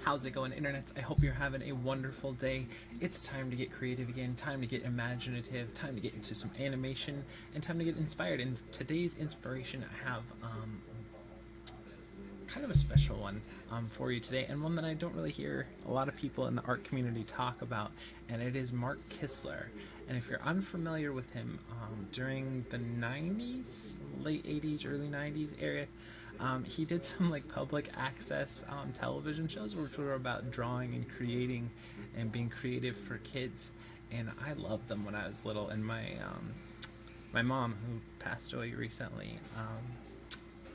How's it going, internets? I hope you're having a wonderful day. It's time to get creative again, time to get imaginative, time to get into some animation, and time to get inspired. And today's inspiration, I have kind of a special one for you today, and one that I don't really hear a lot of people in the art community talk about, and it is Mark Kistler. And if you're unfamiliar with him, during the 90s, late 80s, early 90s area, he did some like public access television shows which were about drawing and creating and being creative for kids, and I loved them when I was little. And my mom, who passed away recently,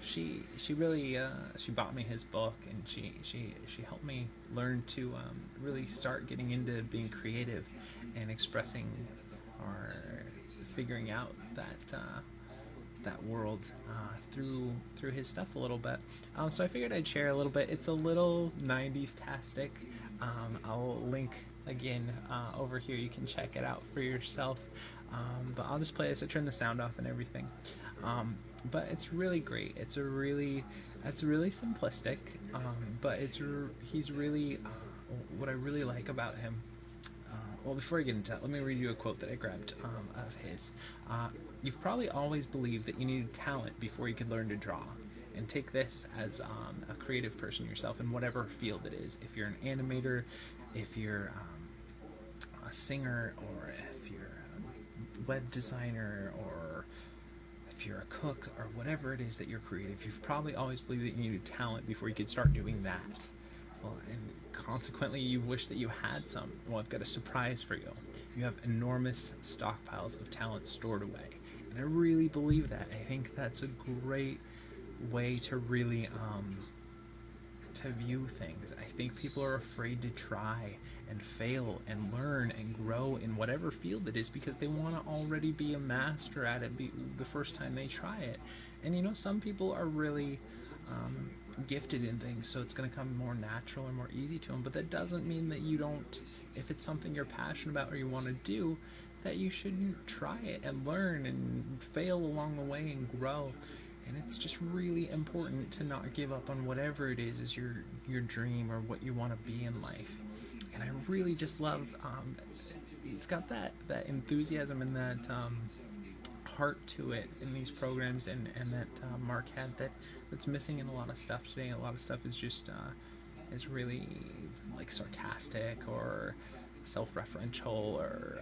she really she bought me his book, and she helped me learn to really start getting into being creative and expressing or figuring out that world through his stuff a little bit. So I figured I'd share a little bit. It's a little 90s tastic. I'll link again over here. You can check it out for yourself. But I'll just play this. I turn the sound off and everything. But it's really great. It's really simplistic. But he's really what I really like about him. Well, before I get into that, let me read you a quote that I grabbed of his. You've probably always believed that you needed talent before you could learn to draw. And take this as a creative person yourself in whatever field it is. If you're an animator, if you're a singer, or if you're a web designer, or if you're a cook, or whatever it is that you're creative, you've probably always believed that you needed talent before you could start doing that. Well, and consequently, you've wished that you had some. Well, I've got a surprise for you. You have enormous stockpiles of talent stored away. And I really believe that. I think that's a great way to really to view things. I think people are afraid to try and fail and learn and grow in whatever field it is because they want to already be a master at it the first time they try it. And some people are really gifted in things, so it's going to come more natural and more easy to them. But that doesn't mean that you don't, if it's something you're passionate about or you want to do, that you shouldn't try it and learn and fail along the way and grow. And it's just really important to not give up on whatever it is your dream or what you want to be in life. And I really just love it's got that enthusiasm and that heart to it in these programs, and that Mark had that's missing in a lot of stuff today. A lot of stuff is just is really like sarcastic or self-referential or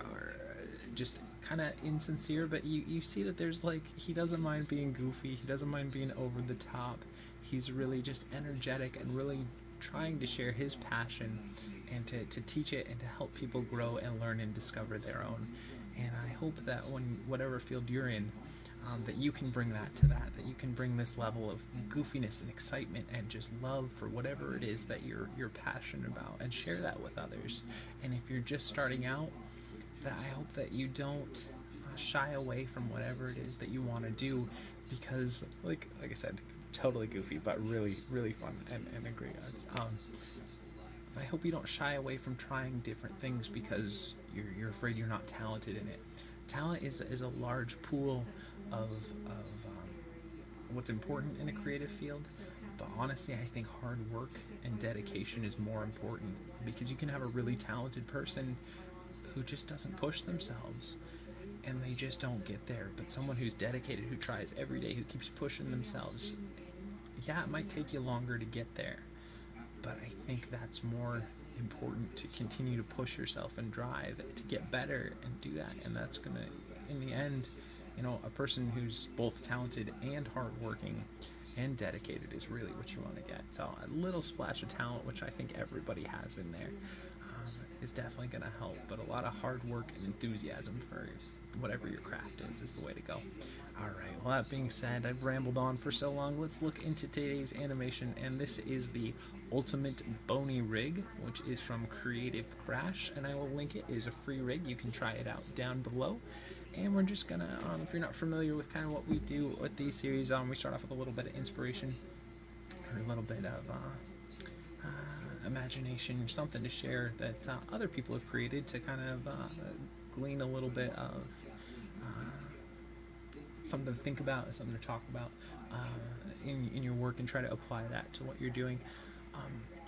just kind of insincere, but you see that there's he doesn't mind being goofy, he doesn't mind being over the top. He's really just energetic and really trying to share his passion and to teach it and to help people grow and learn and discover their own. And I hope that whatever field you're in, that you can bring that you can bring this level of goofiness and excitement and just love for whatever it is that you're passionate about, and share that with others. And if you're just starting out, that I hope that you don't shy away from whatever it is that you want to do, because like I said, totally goofy but really fun and a great artist. I hope you don't shy away from trying different things because you're afraid you're not talented in it. Talent is a large pool of what's important in a creative field, but honestly I think hard work and dedication is more important, because you can have a really talented person who just doesn't push themselves and they just don't get there, but someone who's dedicated, who tries every day, who keeps pushing themselves, yeah, it might take you longer to get there, but I think that's more important, to continue to push yourself and drive to get better and do that. And that's gonna, in the end, a person who's both talented and hardworking and dedicated is really what you want to get. So a little splash of talent, which I think everybody has in there, is definitely going to help, but a lot of hard work and enthusiasm for whatever your craft is the way to go. Alright, well, that being said, I've rambled on for so long. Let's look into today's animation, and this is the Ultimate Bony rig, which is from Creative Crash, and I will link it. It is a free rig. You can try it out down below. And we're just gonna, if you're not familiar with kind of what we do with these series, we start off with a little bit of inspiration, or a little bit of imagination, something to share that other people have created, to kind of glean a little bit of something to think about, something to talk about in your work, and try to apply that to what you're doing.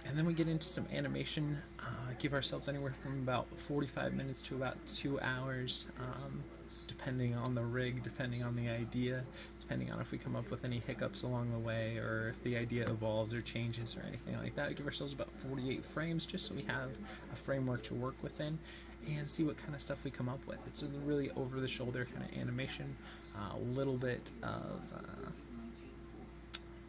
And then we get into some animation. Give ourselves anywhere from about 45 minutes to about 2 hours, depending on the rig, depending on the idea, depending on if we come up with any hiccups along the way, or if the idea evolves or changes or anything like that. We give ourselves about 48 frames just so we have a framework to work within and see what kind of stuff we come up with. It's a really over-the-shoulder kind of animation, a little bit of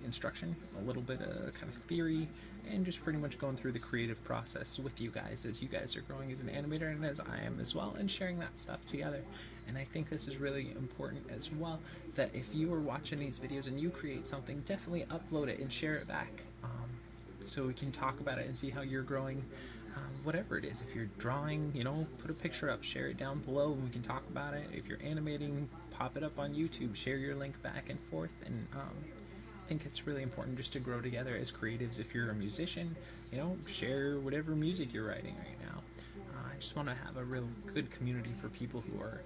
instruction, a little bit of kind of theory, and just pretty much going through the creative process with you guys as you guys are growing as an animator and as I am as well, and sharing that stuff together. And I think this is really important as well, that if you are watching these videos and you create something, definitely upload it and share it back, so we can talk about it and see how you're growing. Whatever it is, if you're drawing, you know, put a picture up, share it down below, and we can talk about it. If you're animating, pop it up on YouTube, share your link back and forth. And I think it's really important just to grow together as creatives. If you're a musician, you know, share whatever music you're writing right now. I just want to have a real good community for people who are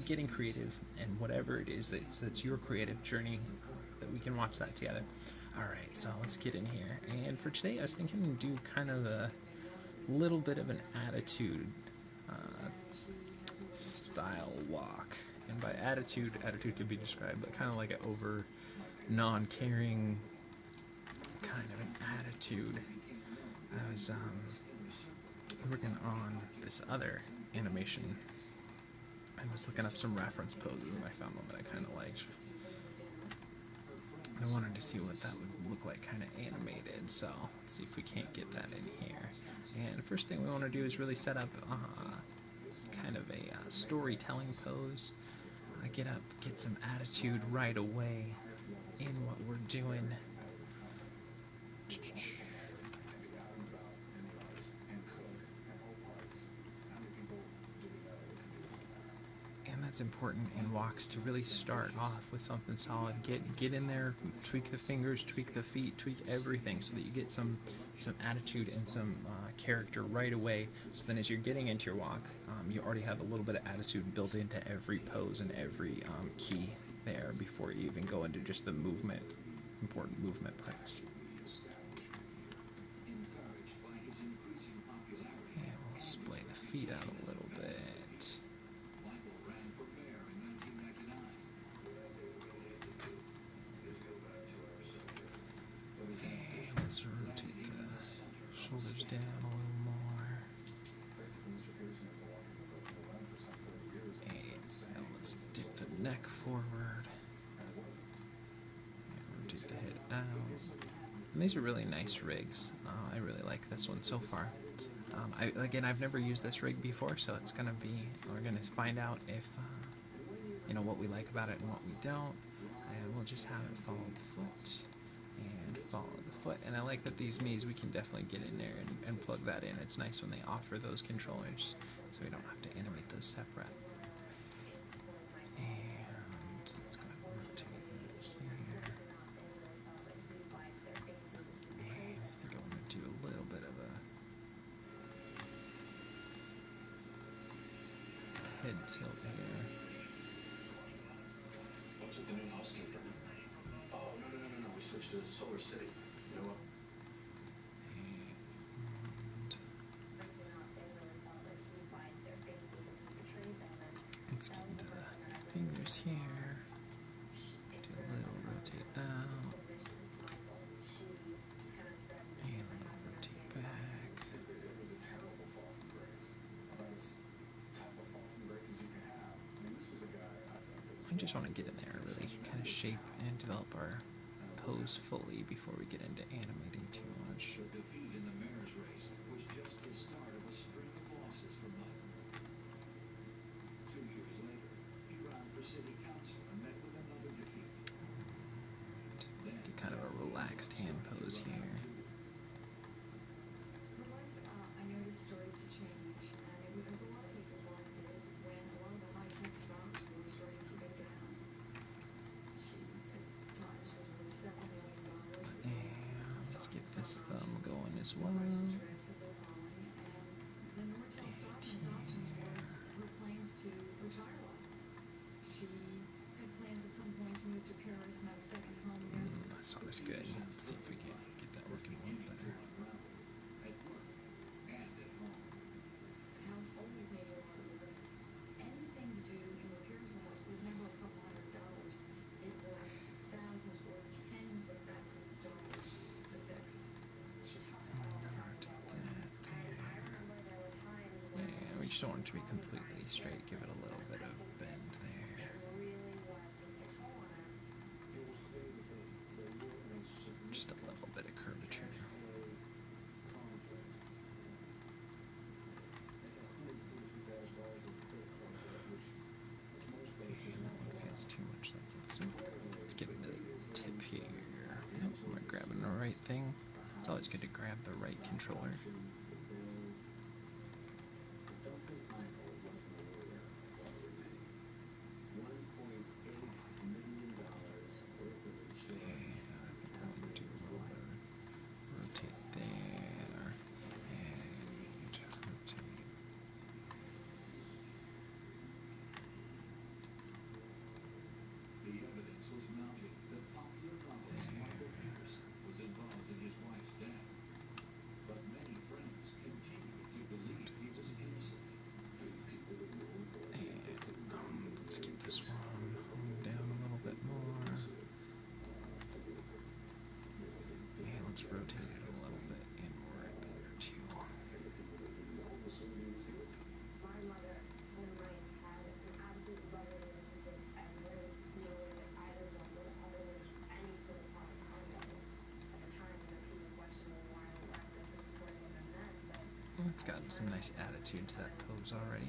getting creative, and whatever it is that's your creative journey, that we can watch that together. Alright, so let's get in here. And for today I was thinking to do kind of a little bit of an attitude style walk. And by attitude could be described, but kind of like an over non-caring kind of an attitude. I was working on this other animation and was looking up some reference poses, and I found one that I kind of liked. I wanted to see what that would look like kind of animated, so let's see if we can't get that in here. And the first thing we want to do is really set up kind of a storytelling pose. Get some attitude right away in what we're doing. That's important in walks, to really start off with something solid. Get in there, tweak the fingers, tweak the feet, tweak everything, so that you get some attitude and some character right away. So then as you're getting into your walk, you already have a little bit of attitude built into every pose and every key there before you even go into just the important movement parts. And we'll splay the feet out a little bit. Let's rotate the shoulders down a little more. And let's dip the neck forward. And rotate the head out. And these are really nice rigs. I really like this one so far. Again, I've never used this rig before, so it's gonna be, we're gonna find out if you know, what we like about it and what we don't. And we'll just have it follow the foot and follow the foot. And I like that these knees, we can definitely get in there and plug that in. It's nice when they offer those controllers, so we don't have to animate those separate. And let's go ahead and rotate it here. And I think I want to do a little bit of a head tilt here. What's with the new housekeeper? Oh, no. We switched to Solar City. You know what? And let's get into the fingers here. Do a little rotate out. And a little rotate back. I just want to get in there and really kind of shape and develop our pose fully before we get into animating too much. The defeat in the mayor's race was just the start of a string of losses for Mike. 2 years later, he ran for city council and met with another defeat. Get kind of a relaxed hand pose here. I noticed started to change, and it was a lot of people's lives did when a lot of the high-tech stocks were starting to go down. She, at times, was worth $7 million. And let's get this thumb going as well. And the Nortel Stockman's options was her plans to retire life. She had plans at some point to move to Paris and have a second home there. That sounds good. Let's see if we can get that working a little better. just don't want it to be completely straight. Give it a little bit of bend there. Just a little bit of curvature. And that one feels too much like it. So let's get into the tip here. Nope, am I grabbing the right thing? It's always good to grab the right controller. Let's get this one down a little bit more. And let's rotate it a little bit inward there too. My mother, when I had an absolute love relationship and really feeling either one or the other was any sort of contact at the time, people questioned why this is supporting women men, but It's got some nice attitude to that pose already.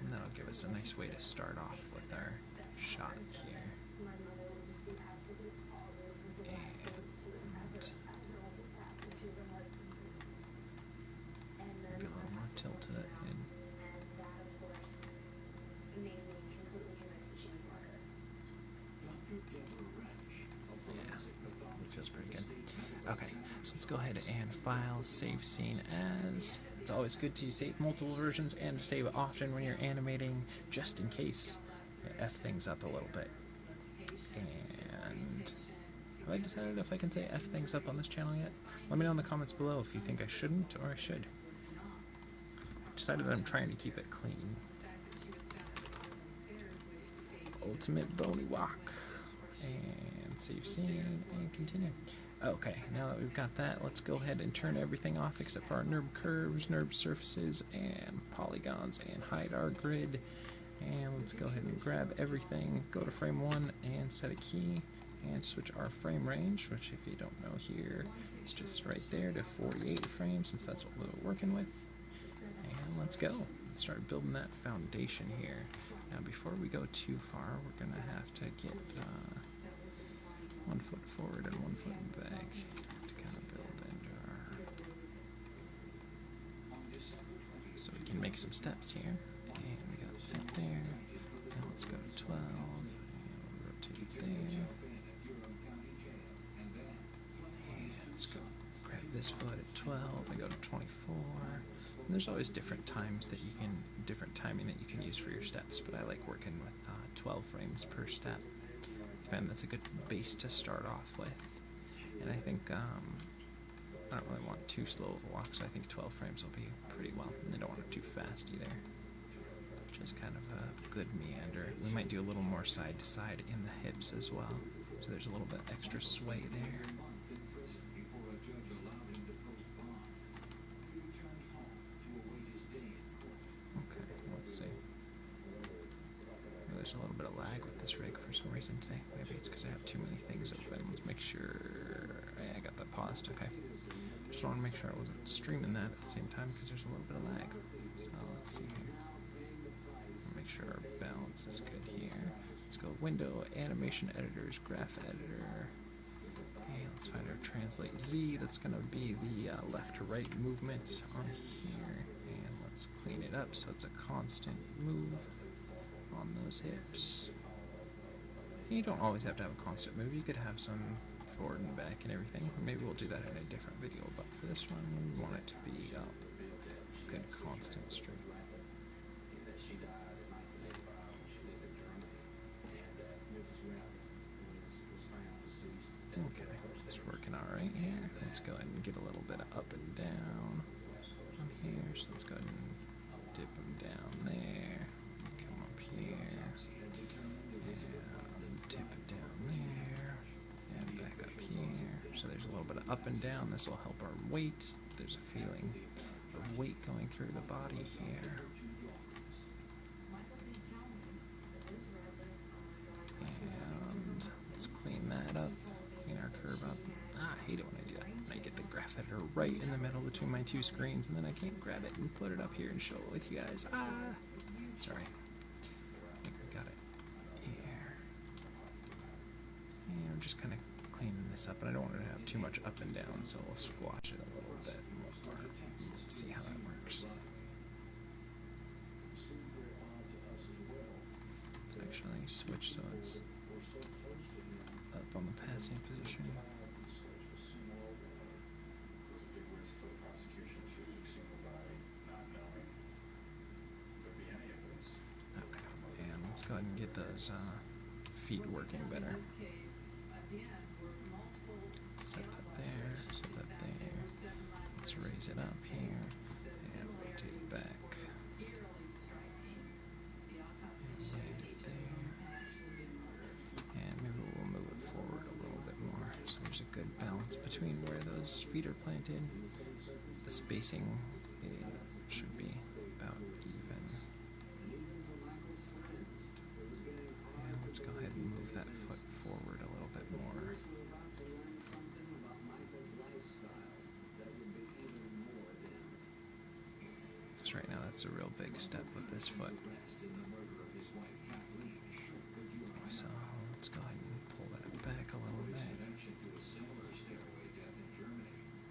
And that'll give us a nice way to start off with our shot here. my mother would just be absolutely always with the And and then maybe a little more tilt to that head. and that of course made me completely convinced that she was murdered. Yeah, it feels pretty good. Okay, so let's go ahead and file, save scene as. It's always good to save multiple versions and to save often when you're animating, just in case you F things up a little bit. And have I decided if I can say F things up on this channel yet? Let me know in the comments below if you think I shouldn't or I should. Decided that I'm trying to keep it clean. Ultimate Bony walk. And save scene and continue. Okay, now that we've got that, let's go ahead and turn everything off except for our NURB curves, NURB surfaces, and polygons, and hide our grid. And let's go ahead and grab everything, go to frame 1 and set a key, and switch our frame range, which if you don't know here, it's just right there to 48 frames, since that's what we're working with. And let's go. Let's start building that foundation here. Now before we go too far, we're going to have to get 1 foot forward and 1 foot back to kind of build into our... So we can make some steps here. And we got that there. Now let's go to 12. And we'll rotate it there. And let's go grab this foot at 12 and go to 24. And there's always different times that you can, different timing that you can use for your steps, but I like working with 12 frames per step. I find that's a good base to start off with. And I think I don't really want too slow of a walk, so I think 12 frames will be pretty well. And I don't want it too fast either. Just kind of a good meander. We might do a little more side to side in the hips as well. So there's a little bit extra sway there. Okay, let's see. There's a little bit of lag with this rig for some reason today. Maybe it's because I have too many things open. Let's make sure... Yeah, I got that paused. Okay. Just want to make sure I wasn't streaming that at the same time because there's a little bit of lag. So let's see here. Make sure our balance is good here. Let's go Window, Animation Editors, Graph Editor. Okay, let's find our Translate Z. That's going to be the left to right movement on here. And let's clean it up so it's a constant move on those hips. And you don't always have to have a constant move. You could have some forward and back and everything. Or maybe we'll do that in a different video. But for this one, we want it to be good, constant straight. Okay, it's working all right here. Let's go ahead and get a little bit of up and down on here. So let's go ahead and dip them down there. Come up here. And dip it down there. And back up here. So there's a little bit of up and down. This will help our weight. There's a feeling of weight going through the body here. that up, clean our curve up. I hate it when I do that. When I get the graph editor right in the middle between my two screens, and then I can't grab it and put it up here and show it with you guys. Sorry. I think we got it here. And I'm just kind of cleaning this up, and I don't want it to have too much up and down, so we'll squash it a little bit more. Let's see how that works. Let's actually switch so it's up on the passing position. Okay, and let's go ahead and get those feet working better. Set that there, set that there. Let's raise it up here and rotate back. Land it there. And maybe we'll move it forward a little bit more so there's a good balance between where those feet are planted. The spacing should be about even. And let's go ahead and move that foot forward a little bit more. Because right now that's a real big step with this foot. So let's go ahead and pull that back a little bit.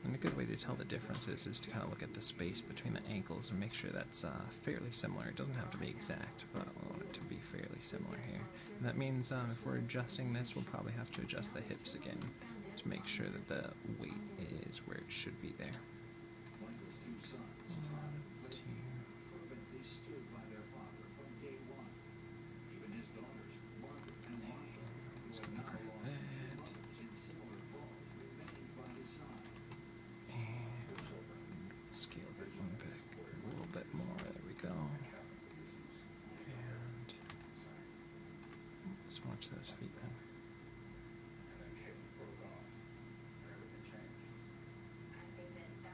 And a good way to tell the differences is to kind of look at the space between the ankles and make sure that's fairly similar. It doesn't have to be exact, but I want it to be fairly similar here. And that means if we're adjusting this, we'll probably have to adjust the hips again to make sure that the weight is where it should be there. 1, 2. So grab that. Scale that one back a little bit more. There we go. And let's watch those feet then.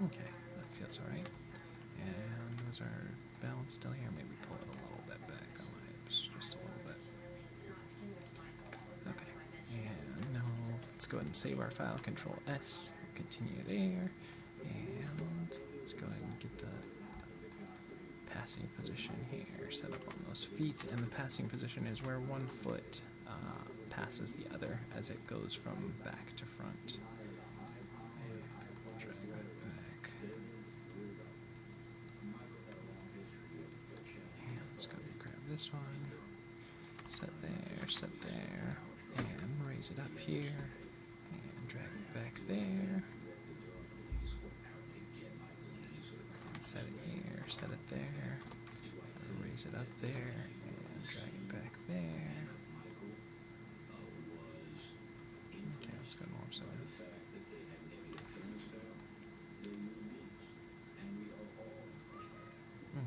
Okay, that feels alright. And was our balance still here? Maybe pull it a little bit back on my hips, just a little bit. Okay, and now let's go ahead and save our file. Control S. Continue there. And let's go ahead and get the passing position here set up on those feet. And the passing position is where one foot passes the other as it goes from back to front. And drag that back. And let's go ahead and grab this one. Set there, and raise it up here. And drag it back there. Set it here, set it there, raise it up there, and drag it back there. Okay, let's go north side.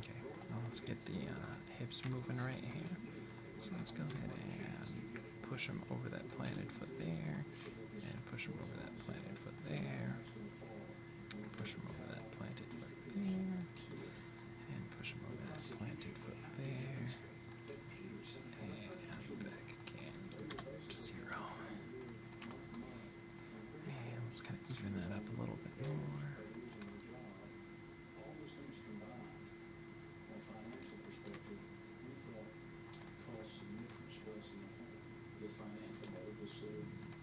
Okay, now let's get the hips moving right here. So let's go ahead and push them over that planted foot there, and push them over that planted foot there, push them over that planted foot there, and push them over that planted foot there, and back again to 0. And let's kind of even that up a little bit more.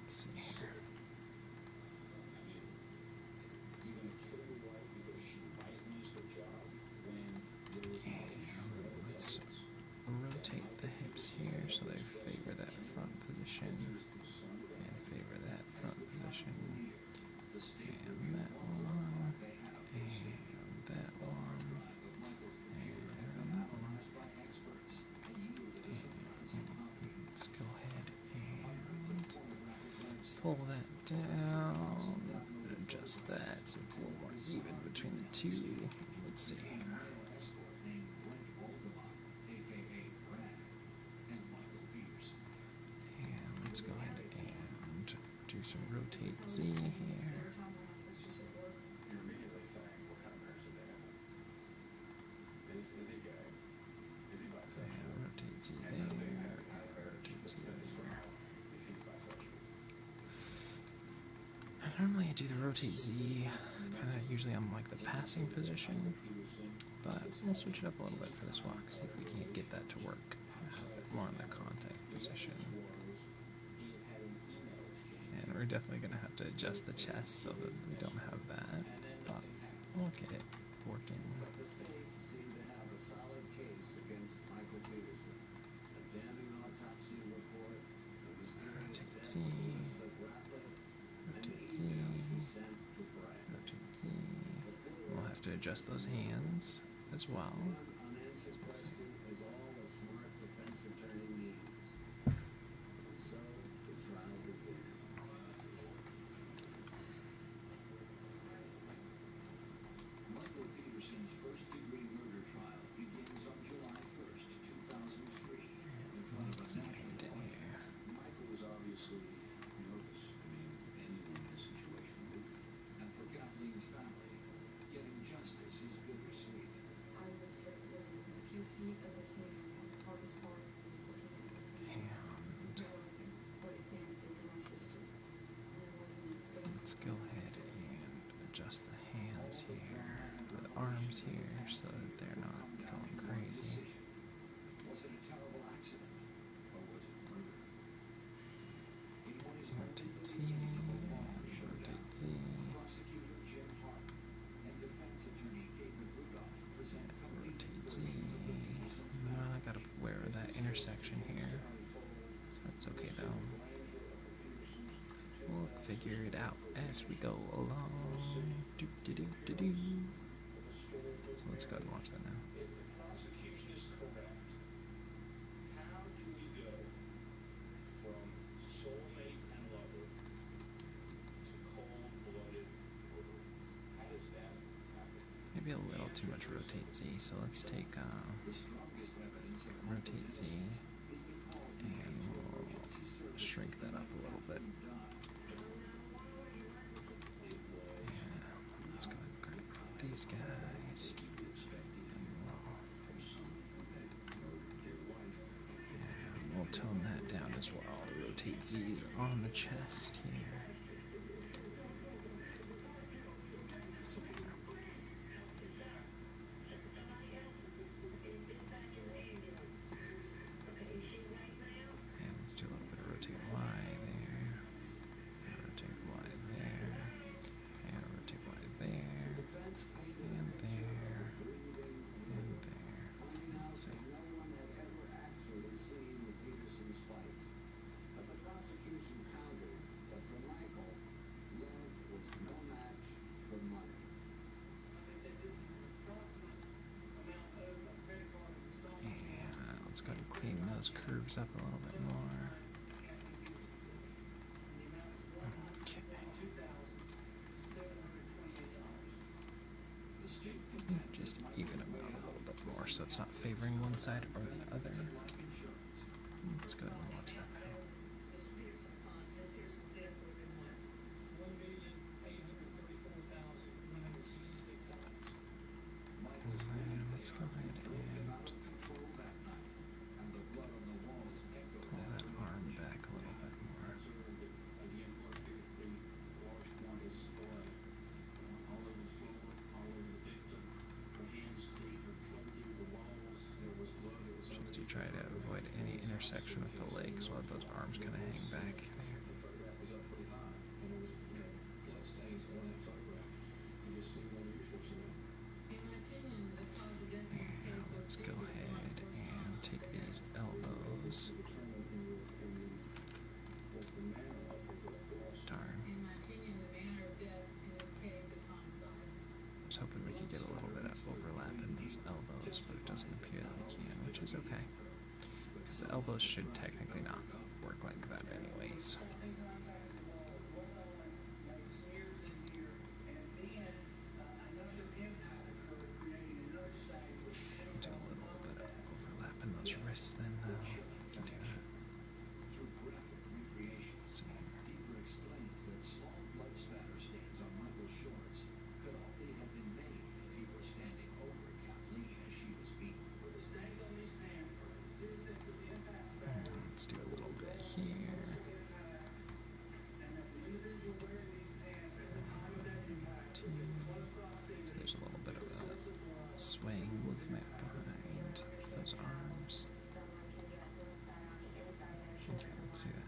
Let's see here. Let's rotate the hips here so they favor that front position and favor that front position and that one and that one and that one. And let's go ahead and pull that down, adjust that so it's a little more even between the two. Let's see here. And let's go ahead and do some rotate Z here. You're immediately saying, what kind of marriage do they have? Is he gay? Is he bisexual? Yeah, rotate Z there. Rotate Z there. If he's bisexual. Normally I do the rotate Z, kind of usually on like the passing position, but we'll switch it up a little bit for this walk, see if we can't get that to work. Have it more in the contact position. And we're definitely going to have to adjust the chest so that we don't have that, but we'll get it working. The state seemed to have a solid case against Michael Peterson. A damning autopsy report, a mysterious Rotate death Z, of Elizabeth Ratliff, and the rotate Z, emails he sent to Brad. rotate Z. We'll have to adjust those hands as well. One unanswered question is all a smart defense attorney needs. And so the trial began. Michael Peterson's first-degree murder trial begins on July 1st, 2003, in front of a Let's see national what we did audience. here. Michael was obviously nervous. I mean, anyone in this situation would be. And for Kathleen's family, getting justice is bittersweet. I was within a few feet of this man, and the hardest part was looking at his hands, And realizing what his hands did to my sister. And it wasn't a day. let's go ahead and adjust the hands here, the arms here, so that they're not going crazy. Was it a terrible accident, or was it murder? In what is Rotate Z, rotate Z. prosecutor Jim Hart and defense attorney David Rudolph present complete Rotate Z. versions of the Peterson's Well, I gotta wear that intersection here. So that's okay though. We'll figure it out as we go along. Do, do, do, do, do. So let's go ahead and watch that now. If the prosecution is correct, how do we go from soulmate and lover to cold-blooded murder? How does that happen? Maybe a little too much rotate Z. So let's take The strongest evidence of rotate Z is the call and we'll shrink that up a little bit. Yeah, let's go ahead and grab these guys. And we'll tone that down as well. Rotate Z's on the chest here. So, and let's do a little bit of rotate Y there. And rotate Y there. And rotate Y there. And there. And there. Let's see. No one had ever actually seen the Petersons fight. But the prosecution countered that for Michael, love was no match for money. And let's go ahead and clean those curves up a little bit more. Okay. The state Just even them out a little bit more so it's not favoring one side or the other. Let's go ahead and watch that now. And let's go ahead and pull that arm back a little bit more. Just to try to avoid any intersection with the legs while those arms kind of hang back there. And let's go ahead and take these elbows. Darn. I was hoping we could get a little bit of overlap in those elbows, but it doesn't appear that we can, which is okay. Because the elbows should technically not work like that anyways. Do a little bit of overlap in those wrists then though. We can do that. Through graphic recreation, Let's see here. Bieber explains that small blood spatter stains on Michael's shorts could only have been made if he were standing over Kathleen as she was beaten. And let's do a little bit here. swaying movement behind those arms. Okay, let's see that.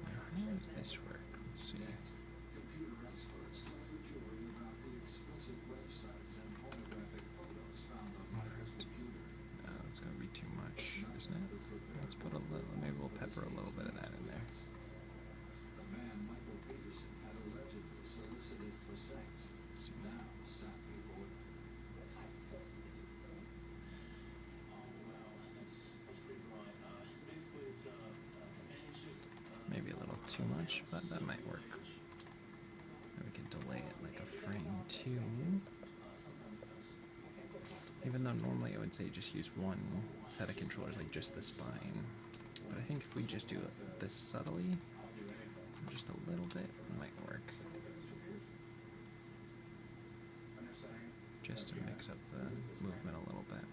Now, how does this work? Let's see. Computer experts tell the jury about the explicit websites and pornographic photos found on Michael's computer. That's gonna be too much, isn't it? Let's put a little, maybe we'll pepper a little bit of that in there. The man Michael Peterson had allegedly solicited for sex. Let's see. Now sat before them. What types of sources did you fill? Oh wow, that's pretty broad. Basically, it's companionship. Maybe a little too much, but that might work. Maybe we can delay it like a frame too. Even though normally I would say just use one set of controllers, like just the spine. But I think if we just do this subtly, just a little bit, it might work. Just to mix up the movement a little bit.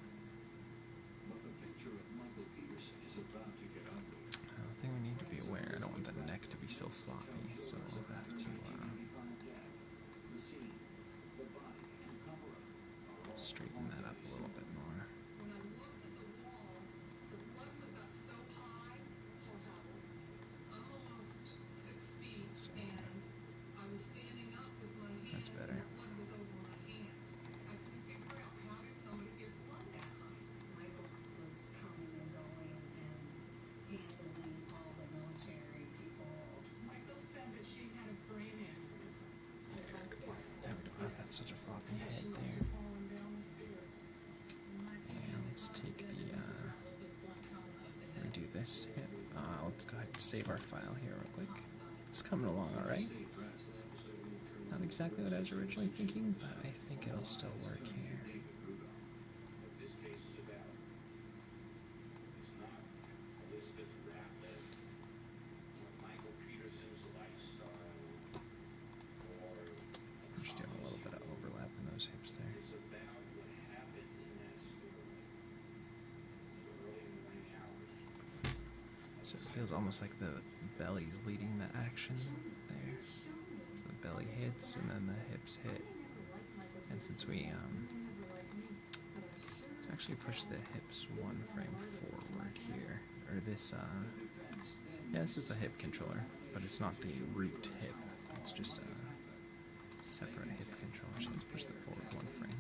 But the picture of Michael Peterson is about to get ugly. I think we need to be aware. I don't want the neck to be so floppy, so we'll have to The scene, the body, and cover-up are all straighten that up a little bit more. When I looked at the wall, the blood was up so high. I'm almost 6 feet, So, and I was standing up with my hand. That's better. And the blood was over my hand. I couldn't figure out how did somebody get blood that high. Michael was coming and going and handling all the military people. Michael said that she had a brain aneurysm. There we go. I've got such a floppy head She must there. have fallen down the stairs. And let's take the, redo this hip. Let's go ahead and save our file here real quick. It's coming along alright. Not exactly what I was originally thinking, but I think it'll still work here. What this case is about is not Elizabeth Ratliff or Michael Peterson's lifestyle or I'm just doing a little bit of overlap in those hips there. it's about what happened in that store in the early morning hours. So it feels almost like the belly's leading the action there. So the belly hits and then the hips hit. And since we let's actually push the hips one frame forward here. Or this yeah, this is the hip controller, but it's not the root hip. It's just a separate hip controller. So let's push that forward one frame.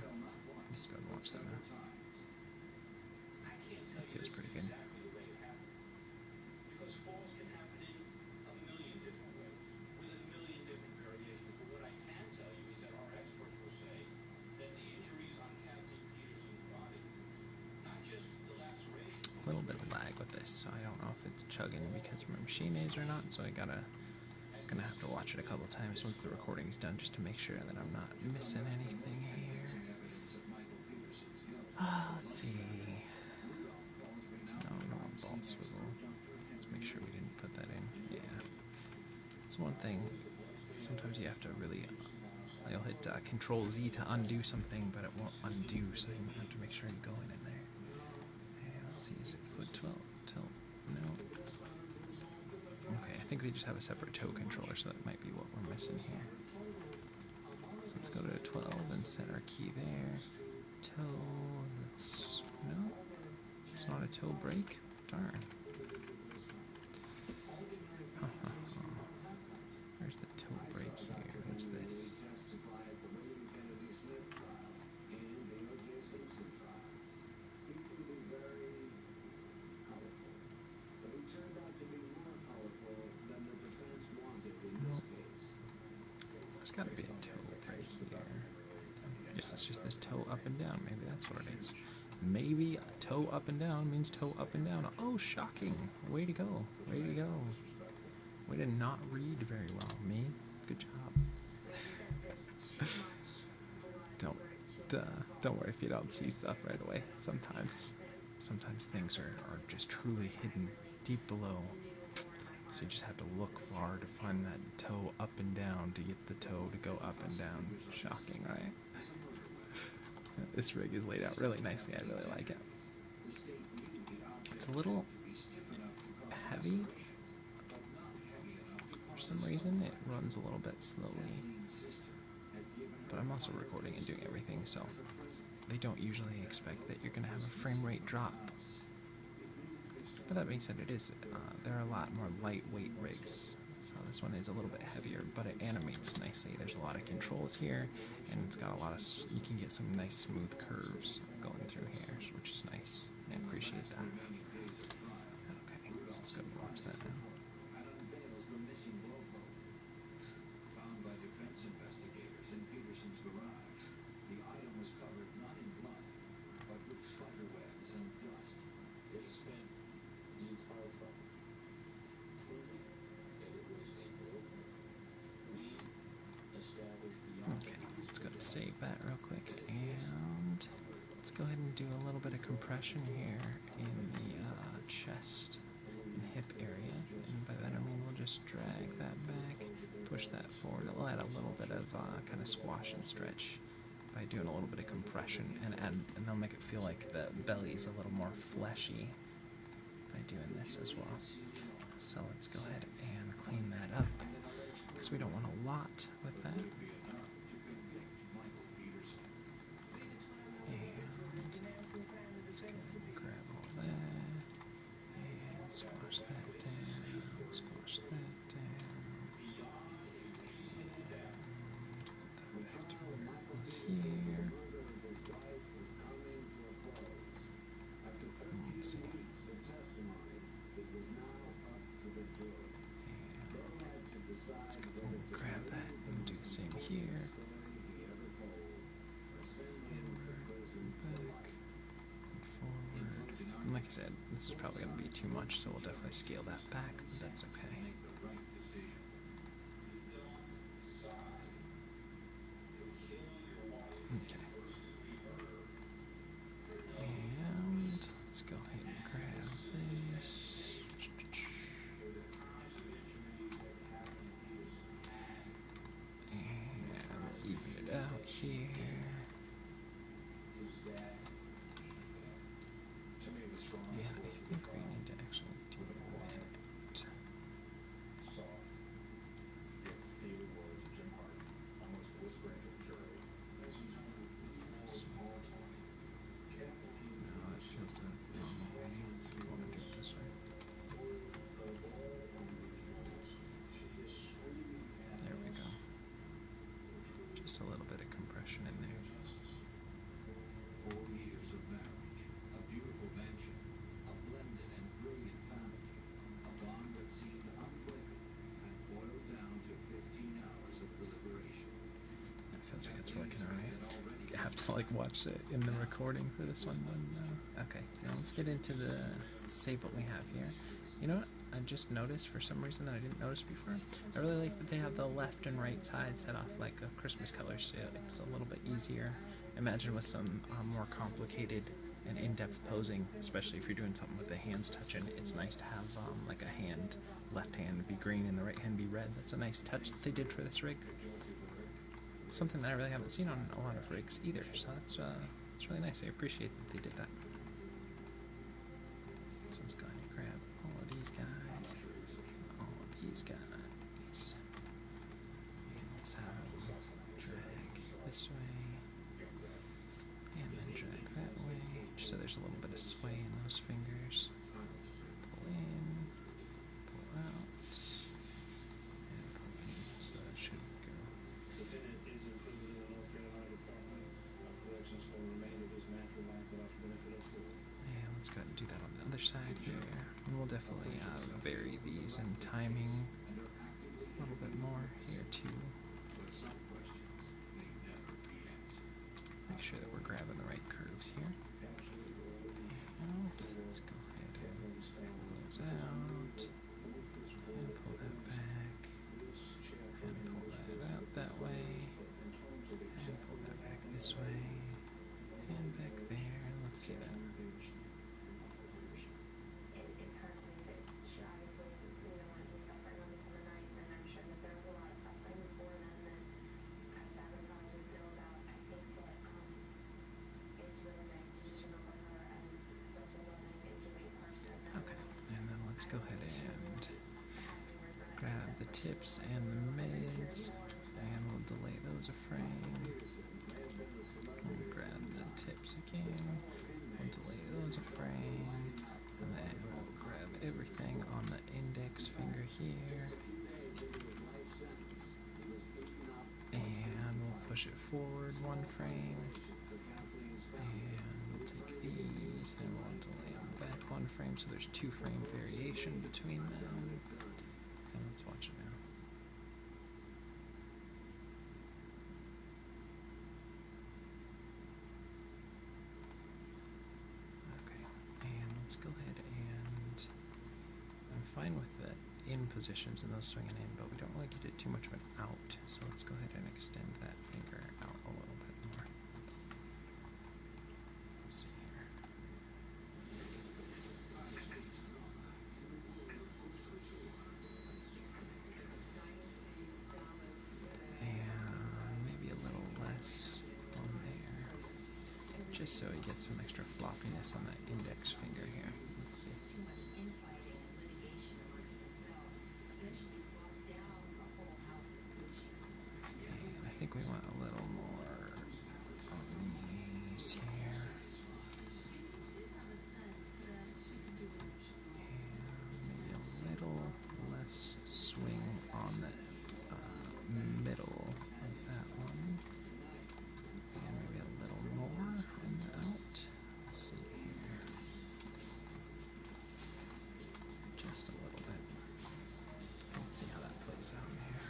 Let's go and watch that now. That feels pretty good. Exactly the way it happened. Because falls can happen in a million different ways, with a million different variations. But what I can tell you is that our experts will say that the injuries on Kathleen Peterson's body, not just the laceration, A little bit of lag with this, so I don't know if it's chugging because my machine is or not, so gonna have to watch it a couple times once the recording's done just to make sure that I'm not missing anything here. Let's see. No, we don't want ball swivel. Let's make sure we didn't put that in. Yeah. It's one thing. Sometimes you have to really. You'll hit Control Z to undo something, but it won't undo, so you have to make sure you go in there. And let's see, is it foot tilt? No. Okay, I think they just have a separate toe controller, so that might be what we're missing here. So let's go to 12 and set our key there. Toe, that's, no, it's not a toe break, darn. Where's the toe break here? What's this? There's gotta be a toe break here. I guess it's just this toe up and down. Maybe that's what it is. Maybe toe up and down means toe up and down. Oh, shocking. Way to go. Way to go. Way to not read very well. Me? Good job. Don't worry if you don't see stuff right away. Sometimes things are just truly hidden deep below. So you just have to look far to find that toe up and down to get the toe to go up and down. Shocking, right? This rig is laid out really nicely. I really like it. It's a little heavy. For some reason, it runs a little bit slowly. But I'm also recording and doing everything, so they don't usually expect that you're going to have a frame rate drop. But that being said, there are a lot more lightweight rigs. So this one is a little bit heavier, but it animates nicely. There's a lot of controls here, and it's got a lot of, you can get some nice smooth curves going through here, which is nice. I appreciate that. Okay, so let's go and watch that now. And unveils the missing logo. Found by defense investigators in Peterson's garage, the item was covered not in blood, but with spider webs and dust. They spent the entire truck proving that it was a broken. We established beyond. Okay, let's go to save that real quick, and let's go ahead and do a little bit of compression here in the chest and hip area. And by that I mean we'll just drag that back, push that forward. It'll add a little bit of kind of squash and stretch by doing a little bit of compression, and they'll make it feel like the belly is a little more fleshy by doing this as well. So let's go ahead and clean that up, because we don't want a lot with that. Grab all that and squash that down, squash that down, and put that goes here. Let's see. And let's go and grab that and do the same here. Back and forward. And like I said, this is probably going to be too much, so we'll definitely scale that back, but that's okay. Okay. And let's go ahead and grab this. And even it out here. Yeah, I think we need to actually do that. Soft, yet stated words of Jim Hart, almost whispering to the jury. No, it feels so wrong already. I want to do it this way. There we go. Just a little bit of compression in there. 4 years of marriage, a beautiful mansion, a blended and brilliant family, a bond that seemed unbreakable and boiled down to 15 hours of deliberation. It feels like it's working alright. You have to like watch it in the recording for this one. Okay, now let's get into let's save what we have here. You know what? I just noticed for some reason that I didn't notice before. I really like that they have the left and right side set off like a Christmas color, so it's a little bit easier. Imagine with some more complicated and in-depth posing, especially if you're doing something with the hands touching. It's nice to have like a hand, left hand be green and the right hand be red. That's a nice touch that they did for this rig. It's something that I really haven't seen on a lot of rigs either, so it's really nice. I appreciate that they did that. So let's go ahead and grab all of these guys, all of these guys, and let's have them drag this way, and then drag that way, just so there's a little bit of sway in those fingers. Pull in, pull out, and pull in, so that should go. Defendant is included in the North Carolina Department of Corrections for the remainder of his natural life without the benefit of school. And let's go ahead and do that on the other side here. And we'll definitely vary these in timing a little bit more here too. Make sure that we're grabbing the right curves here. And let's go ahead and pull those out. And pull that back. And pull that out that way. And pull that back this way. And back there. Let's see that. It's hard for me that she obviously, went through suffering on December 9th, and I'm sure that there was a lot of suffering before then that I sadly probably didn't know about. I think that it's really nice to just remember her as such a loving and giving person. Okay, and then let's go ahead and the tips and the mids, and we'll delay those a frame. We'll grab the tips again, we'll delay those a frame, and then we'll grab everything on the index finger here, and we'll push it forward one frame, and we'll take these and we'll delay them back one frame, so there's 2 frame variation between them. And let's watch it now. Okay, and let's go ahead and I'm fine with the in positions and those swinging in, but we don't really get it too much of an out, so let's go ahead and extend that finger out a little bit more. Let's see here. And maybe a little less on there, just so we get some extra floppiness on that index finger here. Let's see. And I think we want a little more on these here. And maybe a little less swing on the middle of that one. And maybe a little more in the out. Let's see here. Just a little bit. Let's see how that plays out here.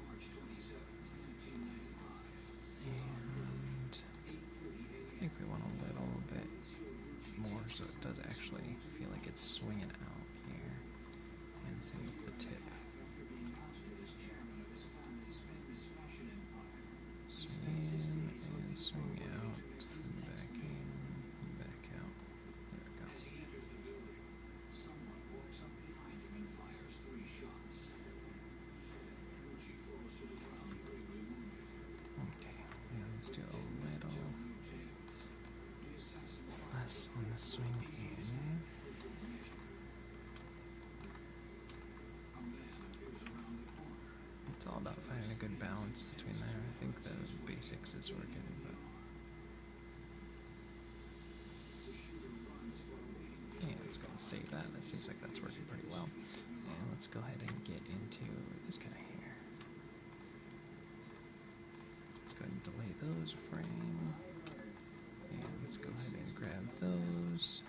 March 27th, 1995. And I think we want a little bit more so it does actually feel like it's swinging out here. And same with the tip. After being ousted as chairman of his family's famous fashion empire, Swing in and swing out, then back in, and back out. There we go. as he enters the building, someone walks up behind him and fires 3 shots. Gucci falls to the ground, gravely wounded. Okay, and let's do a little No tales. The assassin less on the swing in. A man appears around the corner. It's all about finding a good balance between there. I think the basics is working, but The shooter runs for a waiting yeah, let's go and save that. That seems like that's working pretty well. And let's go ahead and get into this guy here. Let's go ahead and delay those a frame. And let's go ahead and grab those.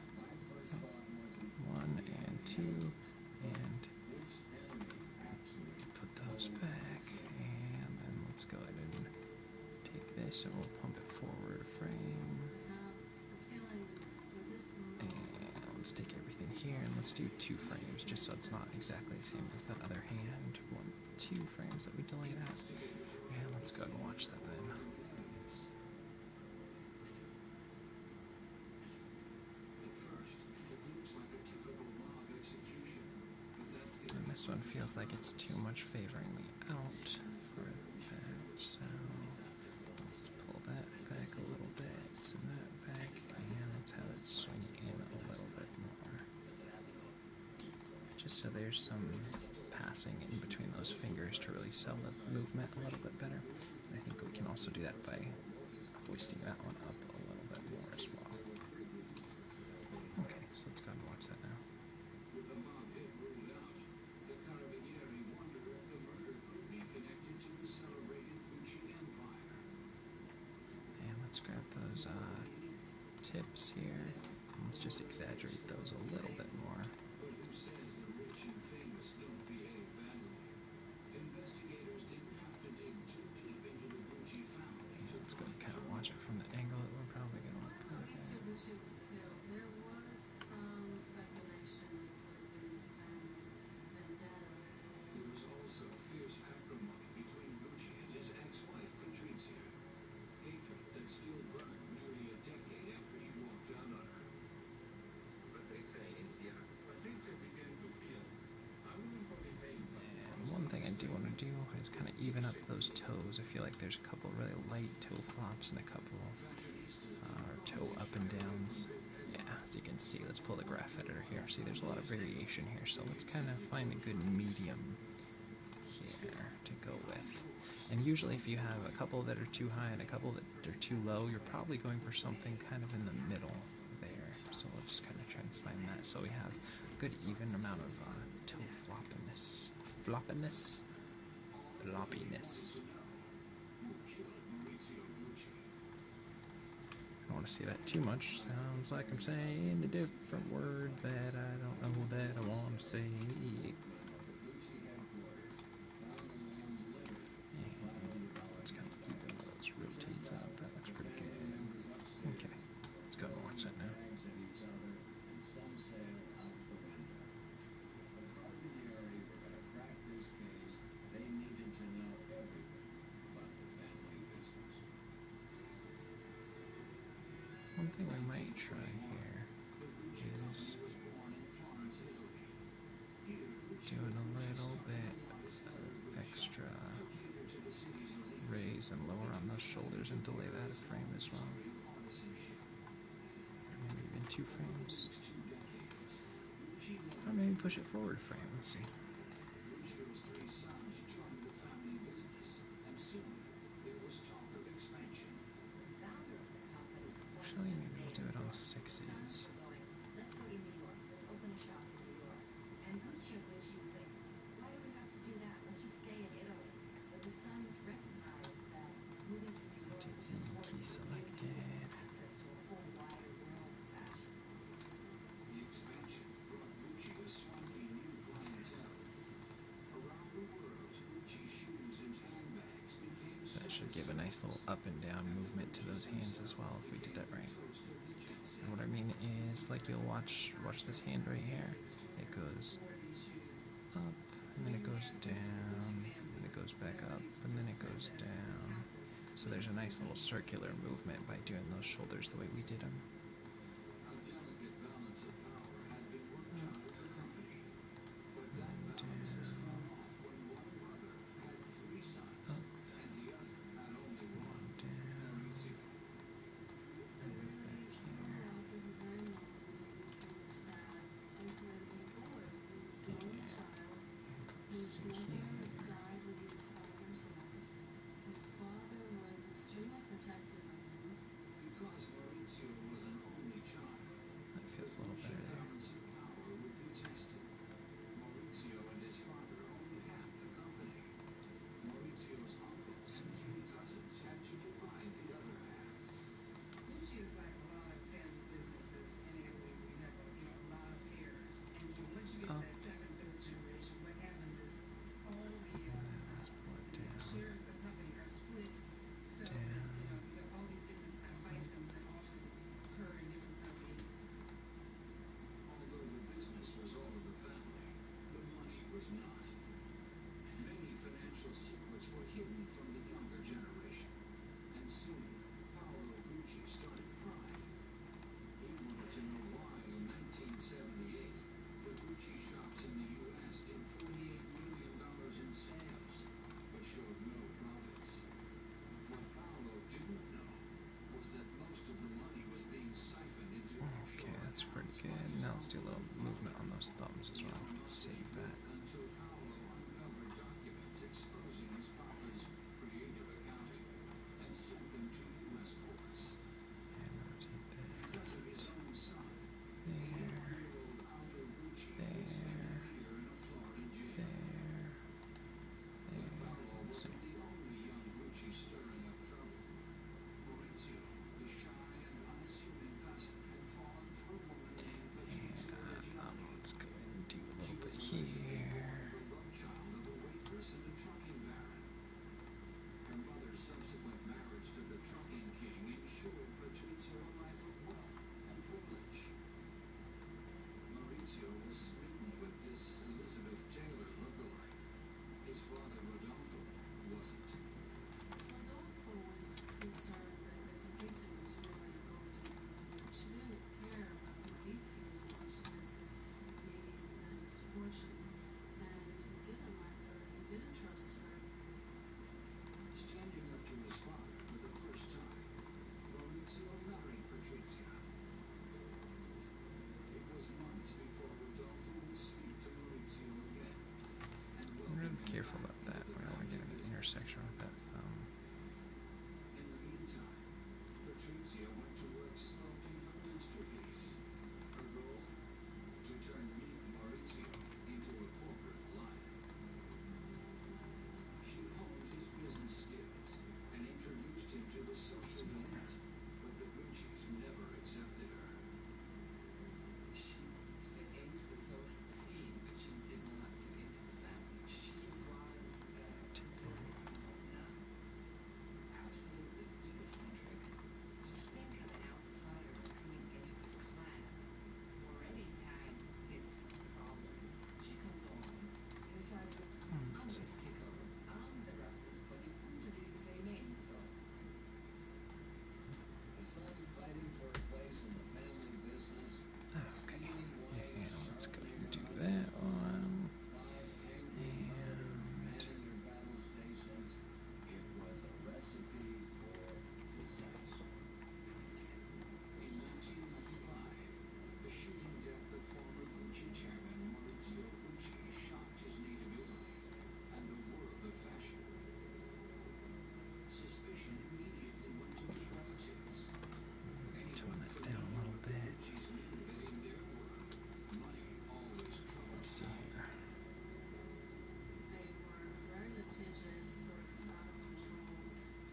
1 and 2. And put those back. And then let's go ahead and take this and we'll pump it forward a frame. And let's take everything here and let's do 2 frames just so it's not exactly the same as that other hand. 2 frames that we delay that. And let's go ahead and watch that then. At first, it looks like a typical mob execution, but that And theory this one feels like it's too much favoring the out for that. So let's pull that back a little bit and that back. And let's have it swing in a little bit more. Just so there's some passing in between those fingers to really sell the movement a little bit better. And I think we can also do that by hoisting that one up a little bit more as well. Okay, so let's go and watch that now. with the mob hit ruled out. The Carabinieri wonder if the murder could be connected to the celebrated Gucci empire. And let's grab those tips here. And let's just exaggerate those a little bit more. But who says the rich and famous don't behave badly? Investigators didn't have to dig too deep into the Gucci family. And let's go and kind of watch it from the angle that we're probably going to look After perfect. Gucci was killed, there was some speculation that it could have been family vendetta. There was also fierce acrimony between Gucci and his ex-wife Patrizia. Hatred that still burned nearly a decade after he walked out on her. Patrizia inizia do want to do is kind of even up those toes. I feel like there's a couple really light toe flops and a couple toe up and downs. Yeah, as you can see, let's pull the graph editor here. See, there's a lot of variation here, so let's kind of find a good medium here to go with. And usually if you have a couple that are too high and a couple that are too low, you're probably going for something kind of in the middle there. So we'll just kind of try and find that so we have a good even amount of toe floppiness. Floppiness? Floppiness. I don't want to say that too much. Sounds like I'm saying a different word that I don't know that I want to say. Let's kind of even those rotates out. That looks pretty good. Okay, let's go and watch that now. One thing we might try here is doing a little bit of extra raise and lower on those shoulders and delay that a frame as well. Maybe even 2 frames. Or maybe push it forward a frame. Let's see. Actually, maybe we'll do it on 6s. Let's go to New York. Let's open a shop in New York. And Gucci was like, why do we have to do that? Let's just stay in Italy. But the sons recognized that moving to New York was important. Key selected. Access to a whole wider world of fashion. The expansion brought Gucci a swampy new clientele. Around the world, Gucci shoes and handbags became That should give a nice little up and down movement to those hands as well if we did that right. And what I mean is, like, you'll watch this hand right here. It goes up, and then it goes down, and it goes back up, and then it goes down. So there's a nice little circular movement by doing those shoulders the way we did them. a delicate balance of power had been worked out at the company. But that balance was thrown off when one brother had 3 sons Up, and the other had only one. down. Maurizio. So really, Europe is a very lonely, kind of sad place where to be born. He was the only child. Let's His see mother here. died when he was 5 years old. His father was extremely protective of him. Because Maurizio was an only child, That feels a little the better there. balance of power would be tested. Maurizio and his father owned half the company. Maurizio's uncle and 3 cousins had to divide the other half. Gucci is like a lot of family businesses in Italy. We have a lot of heirs, and once you get to that second, third generation, what happens is all the Let's pull it down. shares of the company are split. So that, you have all these different kind of fiefdoms that often occur in different companies. Although the business was all of the family, the money was not. Many financial secrets were hidden from the younger generation, and soon Paolo Gucci started crying. He wanted to know why in 1978 the Gucci shops in the U.S. did $48 million in sales, but showed no profits. What Paolo didn't know was that most of the money was being siphoned into Okay, offshore that's pretty accounts good. by Now let's do a little movement on those thumbs as well. Let's save that. until Paolo uncovered documents exposing his father's creative accounting and sent them to U.S. courts. And rotate Because of his that. own son, There. 81-year-old Aldo Gucci There. would spend a year in a Florida jail. There. But Paolo Let's see. wasn't the only young Gucci stirring up trouble. Maurizio, the shy and unassuming cousin, had fallen for a woman named Patrizia Reggiani. Let's go and do a little bit Allegedly here. the love child of a waitress and a trucking baron. Her mother's subsequent marriage to the trucking king ensured Patrizia a life of wealth and privilege. Maurizio was smitten with this Elizabeth Taylor lookalike. His father Rodolfo wasn't. Rodolfo was concerned that Patrizia was really a gold digger. She didn't care about Maurizio as much as his name and his fortune. careful about that. We don't want to get an intersection with that thumb. In the meantime, Patrizia went to work sculpting her masterpiece. Her goal? To turn meek Maurizio into a corporate lion. She honed his business skills and introduced him to the social elite, but the Guccis never accepted her. She fit into the social scene, but she did not fit into the family. She was considered absolutely egocentric. Just think of an outsider coming into this clan who already had his problems. She comes along and decides that I'm going to take over. I'm the reference point. You punto di riferimento. A son fighting for a place in the family business. Okay. And let's go and do that one. Five angry mothers manning their battle stations. It was a recipe for disaster. In 1995, the shooting death of former Gucci chairman Maurizio Gucci shocked his native Italy and the world of fashion. Suspicion immediately went to his relatives. Tone that down a little bit. Gucci's knew that in their world, money always troubled. Let's see here. They were a very litigious, sort of out of control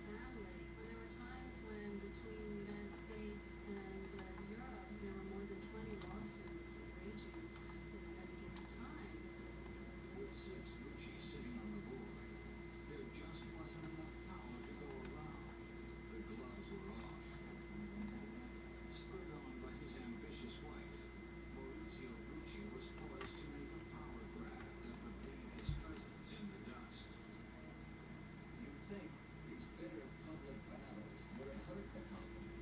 family. But there were times when between the United States and Europe, there were more than 20 lawsuits raging at any given time. With 6 Gucci sitting on the board, there just wasn't enough power to go around. The gloves were off. Spurred on by his ambitious wife, Maurizio Gucci was poised to make a power grab that would leave his cousins in the dust. You'd think these bitter public battles would have hurt the company.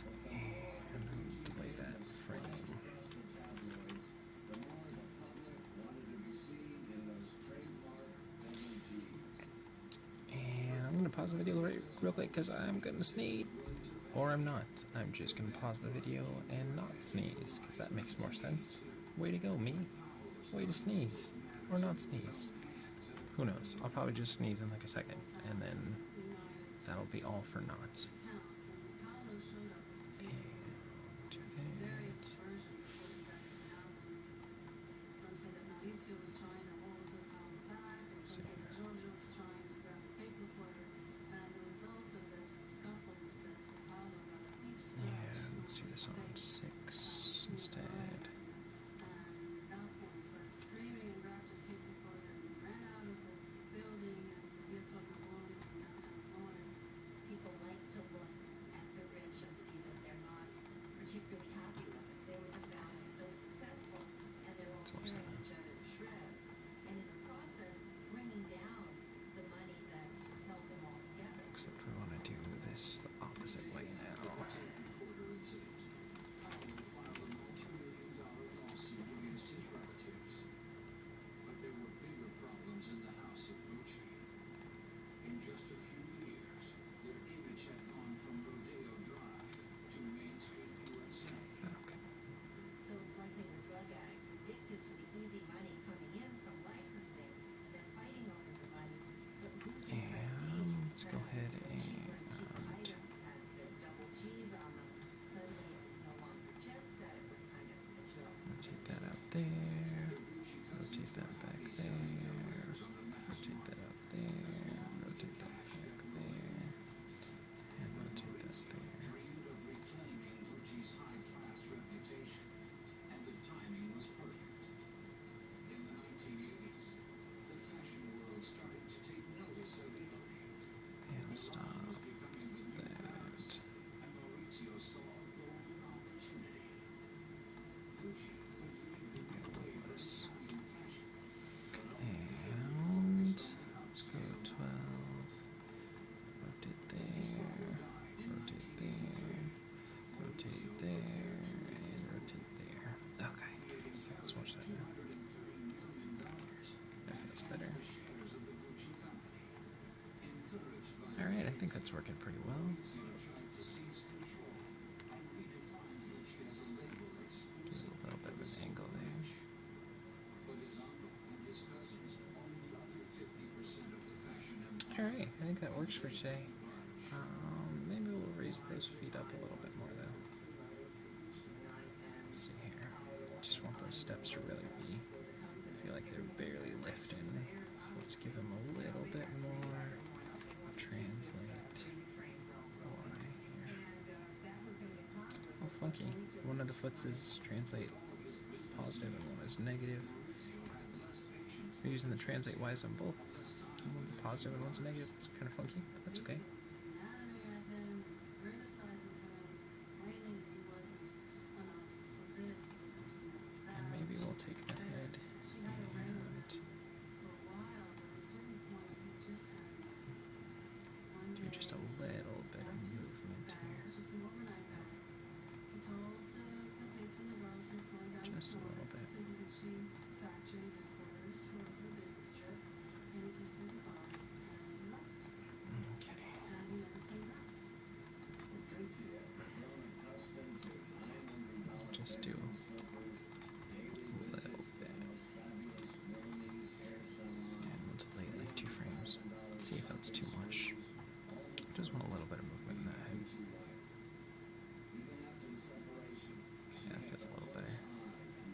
But the more And Gucci delay made that the frame. splash across the tabloids, the more the public wanted to be seen in those trademark Bony jeans. And I'm going to pause the video real quick because I'm going to sneeze. Or I'm not. I'm just going to pause the video and not sneeze because that makes more sense. Way to go, me. Way to sneeze. Or not sneeze. Who knows? I'll probably just sneeze in like a second. And then that'll be all for not. Counts, and Paolo showed up with the tape. And do Various that. versions of what exactly happened. Some say that Maurizio was trying to hold Paolo back, and some say that Giorgio was trying to grab the tape recorder. And the result of this scuffle is that Paolo got a deep scratch. Yeah, let's do on this his on face, 6 instead. And at that point started screaming and grabbed his tape recorder and ran out of the building and Via Tornabuoni from downtown Florence. People like to look at the rich and see that they're not particularly happy with it. There was a family so successful, and they're all So what's tearing that? each other to shreds, and in the process, bringing down the money that held them all together. Except we want to do this the opposite way now. Recorder incident. Paolo filed a multi-million-dollar lawsuit against his relatives. But there were bigger problems in the house of Gucci. In just a few years, their image had gone from Rodeo Drive to Main Street, USA. Okay. So it's like they were drug addicts, addicted to the easy money coming in from licensing, and then fighting over the money, but losing And prestige. let's go Whereas ahead the cheaper and items had the double G's on them. Suddenly it was no longer jet set, it was kind of a joke. rotate that out there. Rotate that back there. Rotate that out there. Rotate that back there. And rotate that there. Dreamed of reclaiming Gucci's high-class reputation, and the timing was perfect. In the 1980s, the fashion world started to take notice of Italy. And stop Milan was becoming the new Paris, that. and Maurizio saw a golden opportunity. Gucci could lead the new wave of This. Italian fashion, but And let's go 12. Rotate there. Rotate there. Rotate there. And rotate there. Okay. So let's watch that now. $230 million That feels better. the shares of the Gucci company. Encouraged by Alright, I think that's working pretty well. Maurizio tried to seize control and redefine Gucci as a label Do exclusive a little bit of an angle there. But his uncle and his cousins owned the other 50%. I think that works for today. Maybe we'll raise those feet up a little bit more though. Let's see here. Just want those steps to really be, I feel like they're barely lifting. Let's give them a little bit more. Translate. Y here. Oh, funky. One of the foots is translate positive and one is negative. We're using the translate Y's on both. One's a positive and one's a negative. It's kind of funky, but that's okay. Anatomy at him, criticizing him, complaining he wasn't enough for this, he wasn't enough for that. And maybe we'll take the head She had a reign with and him for a while, but at a certain point he just had enough. One do day, just a little bit of back to his movement back, here. just an overnight back. He told Patrice and the girls he was going down Just a to little bit. the Gucci factory headquarters for a business trip, and he kissed them goodbye, and he left. Okay. And he never came back. Patricia had grown accustomed to $900 Just do bedroom slippers, daily little visits to bit. the most fabulous Bony's hair salon, And we'll delay like 2 frames. See if that's too much. Just want a little bit of movement in that head. even after the separation. Yeah, it feels a little better.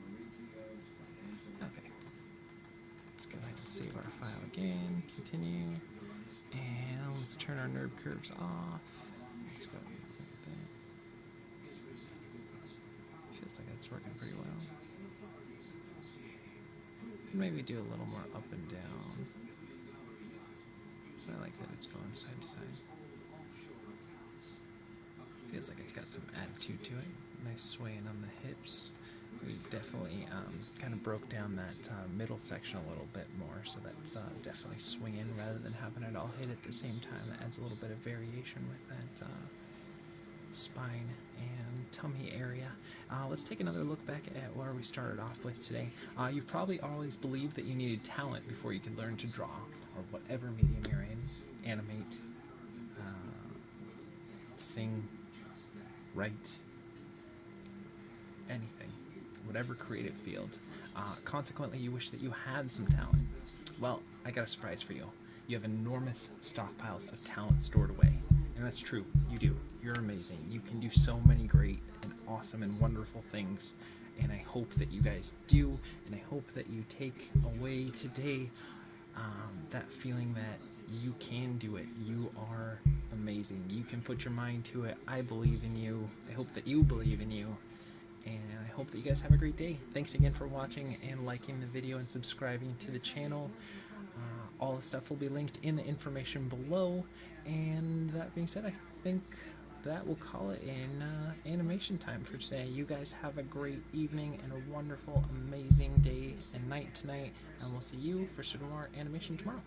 Maurizio's financial Okay. Let's go ahead and save our file again. Continue. And let's turn our nerve curves off. Let's go. Look at that. Feels like that's working pretty well. Can maybe do a little more up and down. I like that it's going side to side. Feels like it's got some attitude to it. Nice swaying on the hips. We definitely kind of broke down that middle section a little bit more, so that's definitely swinging rather than having it all hit at the same time. That adds a little bit of variation with that spine and tummy area. Let's take another look back at where we started off with today. You've probably always believed that you needed talent before you could learn to draw, or whatever medium you're in. Animate, sing, write, anything, whatever creative field. Consequently, you wish that you had some talent. Well, I got a surprise for you. You have enormous stockpiles of talent stored away. And that's true, you do. You're amazing. You can do so many great and awesome and wonderful things. And I hope that you guys do, and I hope that you take away today that feeling that you can do it. You are amazing. You can put your mind to it. I believe in you. I hope that you believe in you. And I hope that you guys have a great day. Thanks again for watching and liking the video and subscribing to the channel. All the stuff will be linked in the information below. And that being said, I think that will call it in animation time for today. You guys have a great evening and a wonderful, amazing day and night tonight. And we'll see you for some more animation tomorrow.